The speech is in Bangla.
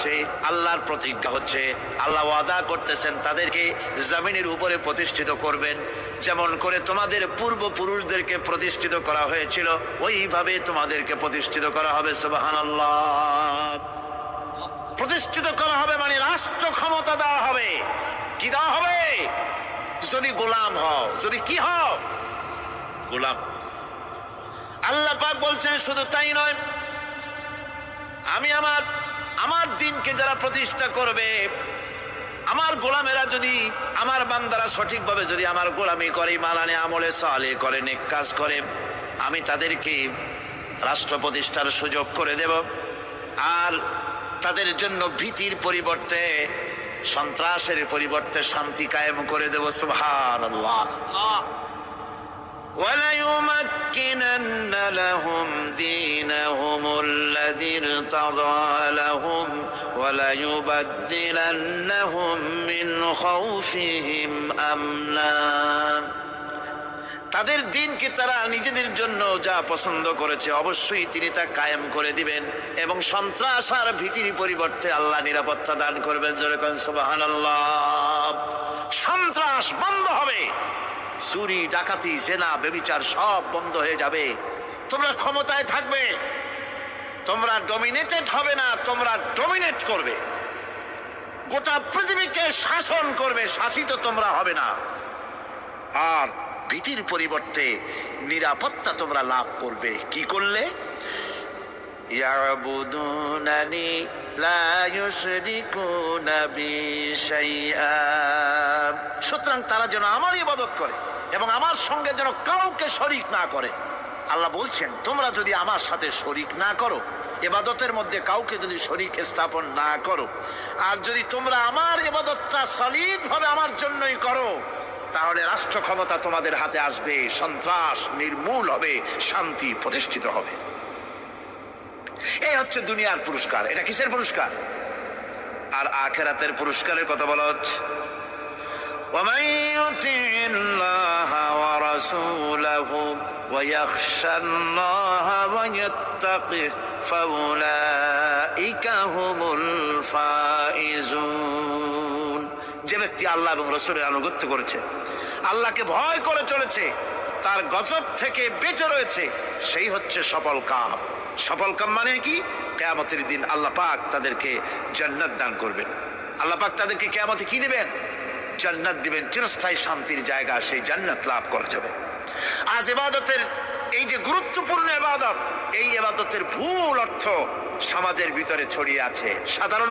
হচ্ছে, আল্লাহর প্রতিজ্ঞা হচ্ছে, আল্লাহ ওয়াদা করতেছেন তাদেরকে জমিনের উপরে প্রতিষ্ঠিত করবেন। যেমন করে তোমাদের পূর্বপুরুষদেরকে প্রতিষ্ঠিত করা হয়েছিল ওইভাবে তোমাদেরকে প্রতিষ্ঠিত করা হবে। সুবহানাল্লাহ। প্রতিষ্ঠিত করা হবে মানে রাষ্ট্র ক্ষমতা দেওয়া হবে। কি দেওয়া হবে? যদি গোলাম হও, যদি কি হও? গোলাম। আল্লাহ পাক বলছেন শুধু তাই নয়, আমি আমার দিনকে যারা প্রতিষ্ঠা করবে, আমার গোলামেরা যদি, আমার বান্দারা সঠিকভাবে যদি আমার গোলামি করে, মালানে আমলে সালেহ করে, নেক কাজ করে, আমি তাদেরকে রাষ্ট্র প্রতিষ্ঠার সুযোগ করে দেব। আর তাদের জন্য ভীতির পরিবর্তে, সন্ত্রাসের পরিবর্তে শান্তি কায়েম করে দেব। সুবহানাল্লাহ। وَلَيُمَكِّنَنَّ لَهُمْ دِينَهُمُ الَّذِي ارْتَضَىٰ لَهُمْ وَلَيُبَدِّلَنَّهُمْ مِنْ خَوْفِهِمْ أَمْنًا। তাদের দিনকে তারা নিজেদের জন্য যা পছন্দ করেছে অবশ্যই তিনি তা কায়েম করে দিবেন, এবং সন্ত্রাস আর ভীতির পরিবর্তে আল্লাহ নিরাপত্তা দান করবেন। যেরকম সুবহানাল্লাহ। সন্ত্রাস বন্ধ হবে, চুরি, ডাকাতি, জেনা, ব্যভিচার সব বন্ধ হয়ে যাবে। তোমরা ক্ষমতায় থাকবে, তোমরা ডমিনেটেড হবে না, তোমরা ডমিনেট করবে। গোটা পৃথিবীকে শাসন করবে, শাসিত তোমরা হবে না। আর ভীতির পরিবর্তে নিরাপত্তা তোমরা লাভ করবে। কি করলে? ইয়াবুদুনানি লা ইউশরিকুনা বি শাইআ। সুতরাং তারা যেন আমার ইবাদত করে এবং আমার সঙ্গে যেন কাউকে শরীক না করে। আল্লাহ বলছেন তোমরা যদি আমার সাথে শরীক না করো, ইবাদতের মধ্যে কাউকে যদি শরীক স্থাপন না করো, আর যদি তোমরা আমার ইবাদতটা সলিড ভাবে আমার জন্যই করো, তাহলে রাষ্ট্র ক্ষমতা তোমাদের হাতে আসবে, সন্ত্রাস নির্মূল হবে, শান্তি প্রতিষ্ঠিত হবে। এই হচ্ছে দুনিয়ার পুরস্কার। এটা কিসের পুরস্কার? আর আখিরাতের পুরস্কারের কথা বলা হচ্ছে। وَمَن يُطِعِ اللَّهَ وَرَسُولَهُ وَيَخْشَ اللَّهَ وَيَتَّقِهِ فَأُولَئِكَ هُمُ الْفَائِزُونَ। যে ব্যক্তি আল্লাহ এবং রাসূলের আনুগত্য করেছে, আল্লাহকে ভয় করে চলেছে, তার গজব থেকে বেঁচে রয়েছে, সেই হচ্ছে সফল কাম। সফল কাম মানে কি? কিয়ামতের দিন আল্লাহ পাক তাদেরকে জান্নাত দান করবেন। আল্লাহ পাক তাদেরকে কিয়ামতে কি দিবেন? জান্নাত দিবেন, চিরস্থায়ী শান্তির জায়গা, সেই জান্নাত লাভ করা যাবে। আজ ইবাদতের এই যে গুরুত্বপূর্ণ ইবাদত, এই ইবাদতের ভুল অর্থ সমাজের ভিতরে ছড়িয়ে আছে। সাধারণ